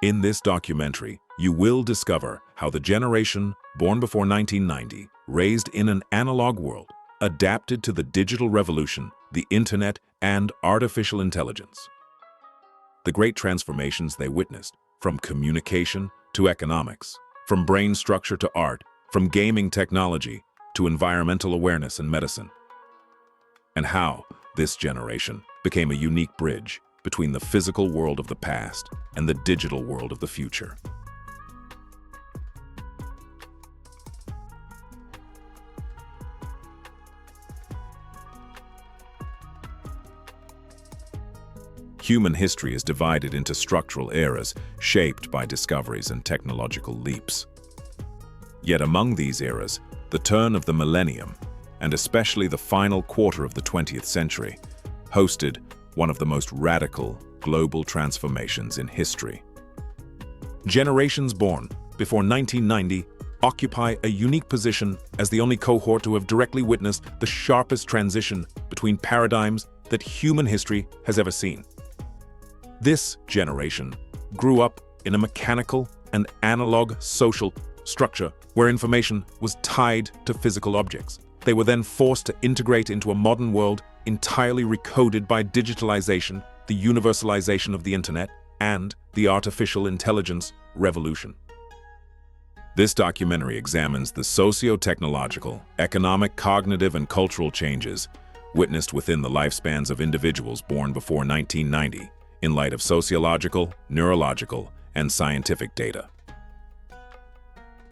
In this documentary, you will discover how the generation born before 1990, raised in an analog world, adapted to the digital revolution, the internet, and artificial intelligence. The great transformations they witnessed, from communication to economics, from brain structure to art, from gaming technology to environmental awareness and medicine. And how this generation became a unique bridge between the physical world of the past and the digital world of the future. Human history is divided into structural eras shaped by discoveries and technological leaps. Yet among these eras, the turn of the millennium, and especially the final quarter of the 20th century, hosted one of the most radical global transformations in history. Generations born before 1990 occupy a unique position as the only cohort to have directly witnessed the sharpest transition between paradigms that human history has ever seen. This generation grew up in a mechanical and analog social structure where information was tied to physical objects. They were then forced to integrate into a modern world entirely recoded by digitalization, the universalization of the internet, and the artificial intelligence revolution. This documentary examines the socio-technological, economic, cognitive, and cultural changes witnessed within the lifespans of individuals born before 1990 in light of sociological, neurological, and scientific data.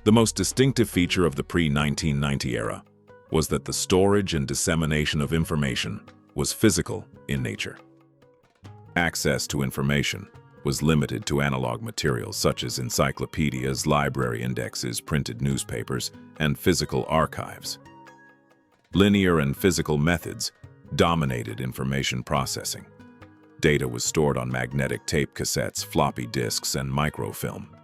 The most distinctive feature of the pre-1990 era was that the storage and dissemination of information was physical in nature. Access to information was limited to analog materials such as encyclopedias, library indexes, printed newspapers, and physical archives. Linear and physical methods dominated information processing. Data was stored on magnetic tape cassettes, floppy disks, and microfilm.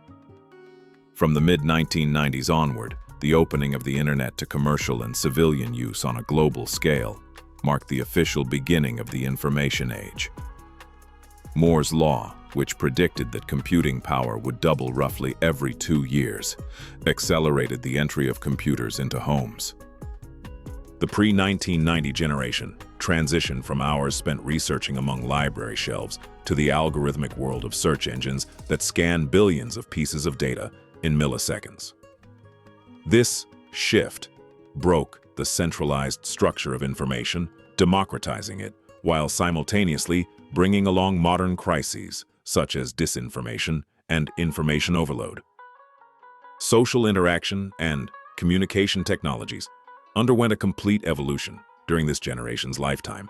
From the mid-1990s onward, the opening of the internet to commercial and civilian use on a global scale marked the official beginning of the information age. Moore's law, which predicted that computing power would double roughly every 2 years, accelerated the entry of computers into homes. The pre-1990 generation transitioned from hours spent researching among library shelves to the algorithmic world of search engines that scan billions of pieces of data in milliseconds. This shift broke the centralized structure of information, democratizing it, while simultaneously bringing along modern crises such as disinformation and information overload. Social interaction and communication technologies underwent a complete evolution during this generation's lifetime.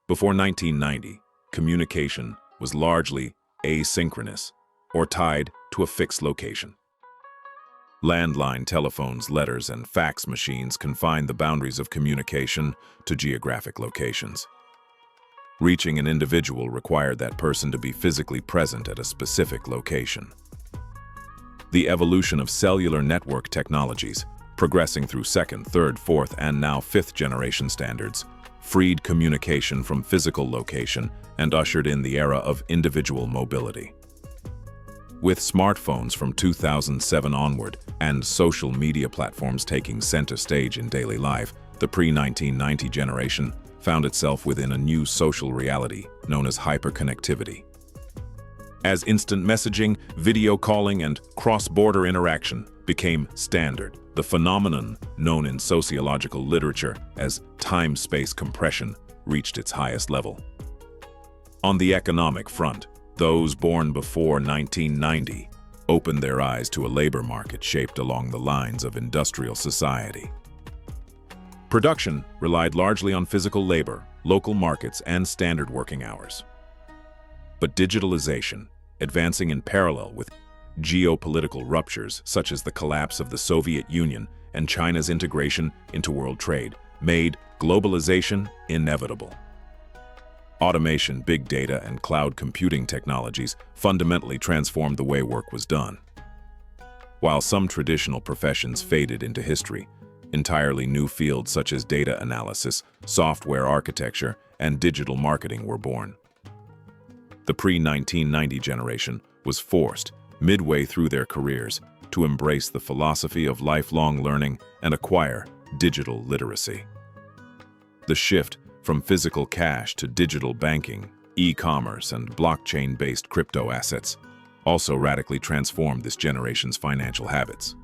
Before 1990, communication was largely asynchronous or tied to a fixed location. Landline telephones, letters, and fax machines confined the boundaries of communication to geographic locations. Reaching an individual required that person to be physically present at a specific location. The evolution of cellular network technologies, progressing through second, third, fourth, and now fifth generation standards, freed communication from physical location and ushered in the era of individual mobility. With smartphones from 2007 onward and social media platforms taking center stage in daily life, the pre-1990 generation found itself within a new social reality known as hyperconnectivity. As instant messaging, video calling, and cross-border interaction became standard, the phenomenon known in sociological literature as time-space compression reached its highest level. On the economic front, those born before 1990 opened their eyes to a labor market shaped along the lines of industrial society. Production relied largely on physical labor, local markets, and standard working hours. But digitalization, advancing in parallel with geopolitical ruptures such as the collapse of the Soviet Union and China's integration into world trade, made globalization inevitable. Automation, big data, and cloud computing technologies fundamentally transformed the way work was done. While some traditional professions faded into history, entirely new fields such as data analysis, software architecture, and digital marketing were born. The pre-1990 generation was forced, midway through their careers, to embrace the philosophy of lifelong learning and acquire digital literacy. The shift from physical cash to digital banking, e-commerce, and blockchain-based crypto assets also radically transformed this generation's financial habits.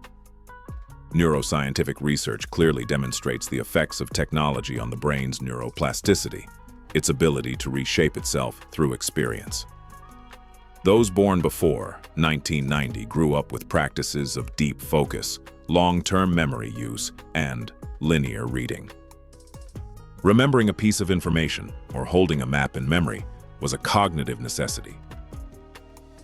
Neuroscientific research clearly demonstrates the effects of technology on the brain's neuroplasticity, its ability to reshape itself through experience. Those born before 1990 grew up with practices of deep focus, long-term memory use, and linear reading. Remembering a piece of information or holding a map in memory was a cognitive necessity.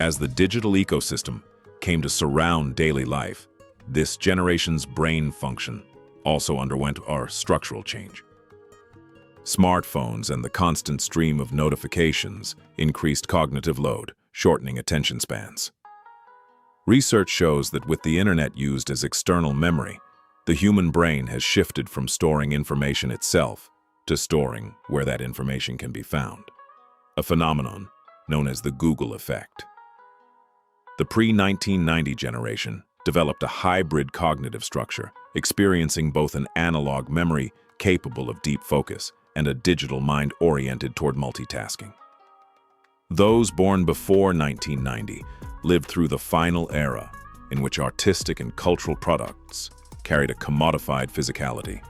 As the digital ecosystem came to surround daily life, this generation's brain function also underwent a structural change. Smartphones and the constant stream of notifications increased cognitive load, shortening attention spans. Research shows that with the internet used as external memory, the human brain has shifted from storing information itself to storing where that information can be found, a phenomenon known as the Google effect. The pre-1990 generation developed a hybrid cognitive structure, experiencing both an analog memory capable of deep focus and a digital mind oriented toward multitasking. Those born before 1990 lived through the final era in which artistic and cultural products carried a commodified physicality.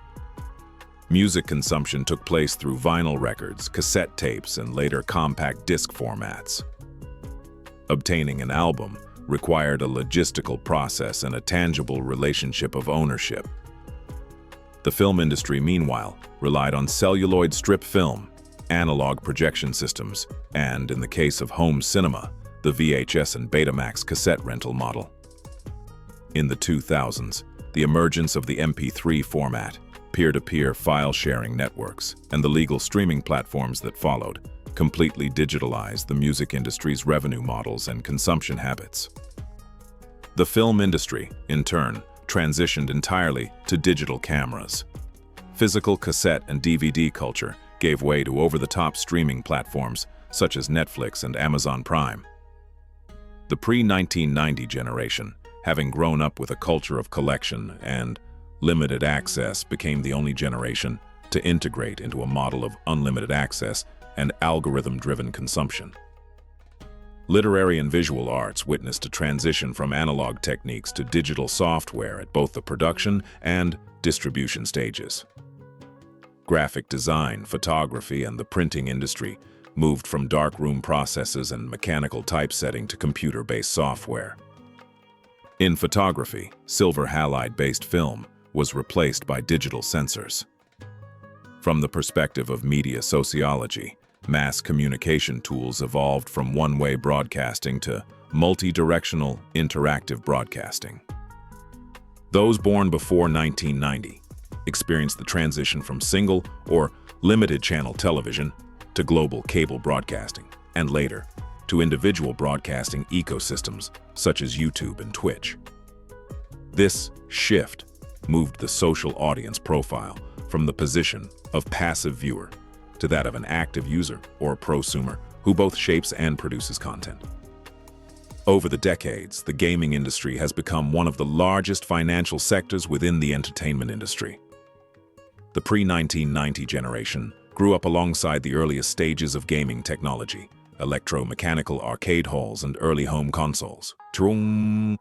Music consumption took place through vinyl records, cassette tapes, and later compact disc formats. Obtaining an album required a logistical process and a tangible relationship of ownership. The film industry, meanwhile, relied on celluloid strip film, analog projection systems, and, in the case of home cinema, the VHS and Betamax cassette rental model. In the 2000s, the emergence of the MP3 format, peer-to-peer file-sharing networks, and the legal streaming platforms that followed completely digitalized the music industry's revenue models and consumption habits. The film industry, in turn, transitioned entirely to digital cameras. Physical cassette and DVD culture gave way to over-the-top streaming platforms such as Netflix and Amazon Prime. The pre-1990 generation, having grown up with a culture of collection and limited access, became the only generation to integrate into a model of unlimited access and algorithm-driven consumption. Literary and visual arts witnessed a transition from analog techniques to digital software at both the production and distribution stages. Graphic design, photography, and the printing industry moved from darkroom processes and mechanical typesetting to computer-based software. In photography, silver halide-based film was replaced by digital sensors. From the perspective of media sociology, mass communication tools evolved from one-way broadcasting to multi-directional interactive broadcasting. Those born before 1990 experienced the transition from single or limited-channel television to global cable broadcasting, and later, to individual broadcasting ecosystems such as YouTube and Twitch. This shift moved the social audience profile from the position of passive viewer to that of an active user or prosumer who both shapes and produces content. Over the decades, the gaming industry has become one of the largest financial sectors within the entertainment industry. The pre-1990 generation grew up alongside the earliest stages of gaming technology, electromechanical arcade halls and early home consoles. During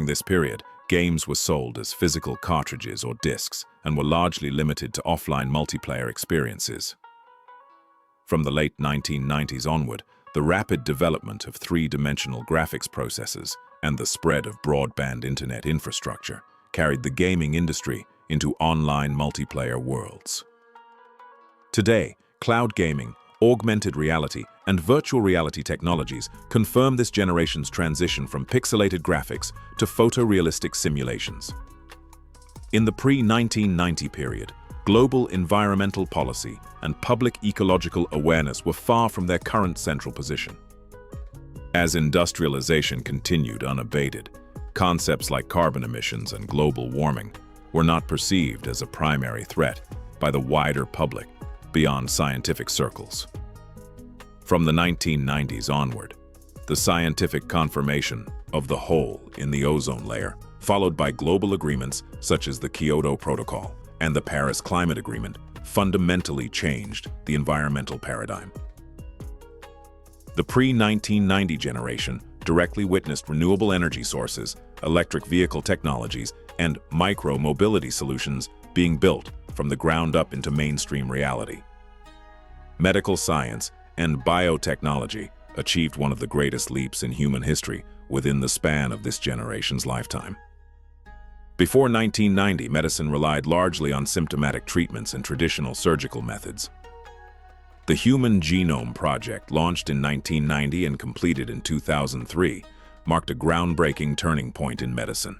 this period, games were sold as physical cartridges or discs and were largely limited to offline multiplayer experiences. From the late 1990s onward, the rapid development of three-dimensional graphics processors and the spread of broadband internet infrastructure carried the gaming industry into online multiplayer worlds. Today, cloud gaming, augmented reality, and virtual reality technologies confirm this generation's transition from pixelated graphics to photorealistic simulations. In the pre-1990 period, global environmental policy and public ecological awareness were far from their current central position. As industrialization continued unabated, concepts like carbon emissions and global warming were not perceived as a primary threat by the wider public beyond scientific circles. From the 1990s onward, the scientific confirmation of the hole in the ozone layer, followed by global agreements such as the Kyoto Protocol and the Paris Climate Agreement, fundamentally changed the environmental paradigm. The pre-1990 generation directly witnessed renewable energy sources, electric vehicle technologies, and micro-mobility solutions being built from the ground up into mainstream reality. Medical science and biotechnology achieved one of the greatest leaps in human history within the span of this generation's lifetime. Before 1990, medicine relied largely on symptomatic treatments and traditional surgical methods. The Human Genome Project, launched in 1990 and completed in 2003, marked a groundbreaking turning point in medicine.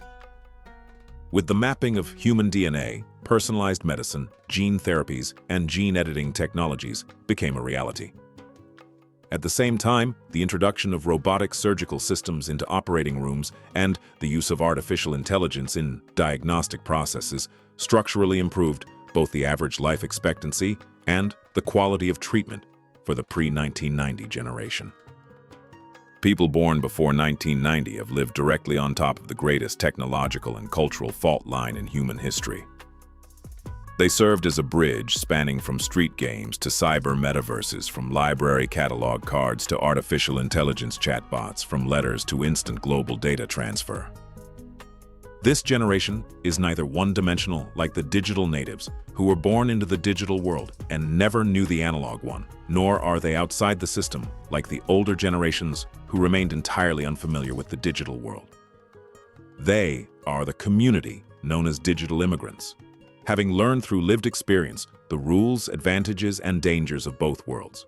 With the mapping of human DNA, personalized medicine, gene therapies, and gene editing technologies became a reality. At the same time, the introduction of robotic surgical systems into operating rooms and the use of artificial intelligence in diagnostic processes structurally improved both the average life expectancy and the quality of treatment for the pre-1990 generation. People born before 1990 have lived directly on top of the greatest technological and cultural fault line in human history. They served as a bridge spanning from street games to cyber metaverses, from library catalog cards to artificial intelligence chatbots, from letters to instant global data transfer. This generation is neither one-dimensional like the digital natives, who were born into the digital world and never knew the analog one, nor are they outside the system like the older generations who remained entirely unfamiliar with the digital world. They are the community known as digital immigrants, having learned through lived experience the rules, advantages, and dangers of both worlds.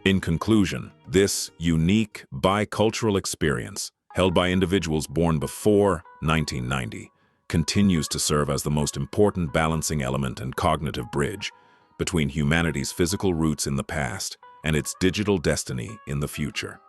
In conclusion, this unique bicultural experience, held by individuals born before 1990, continues to serve as the most important balancing element and cognitive bridge between humanity's physical roots in the past and its digital destiny in the future.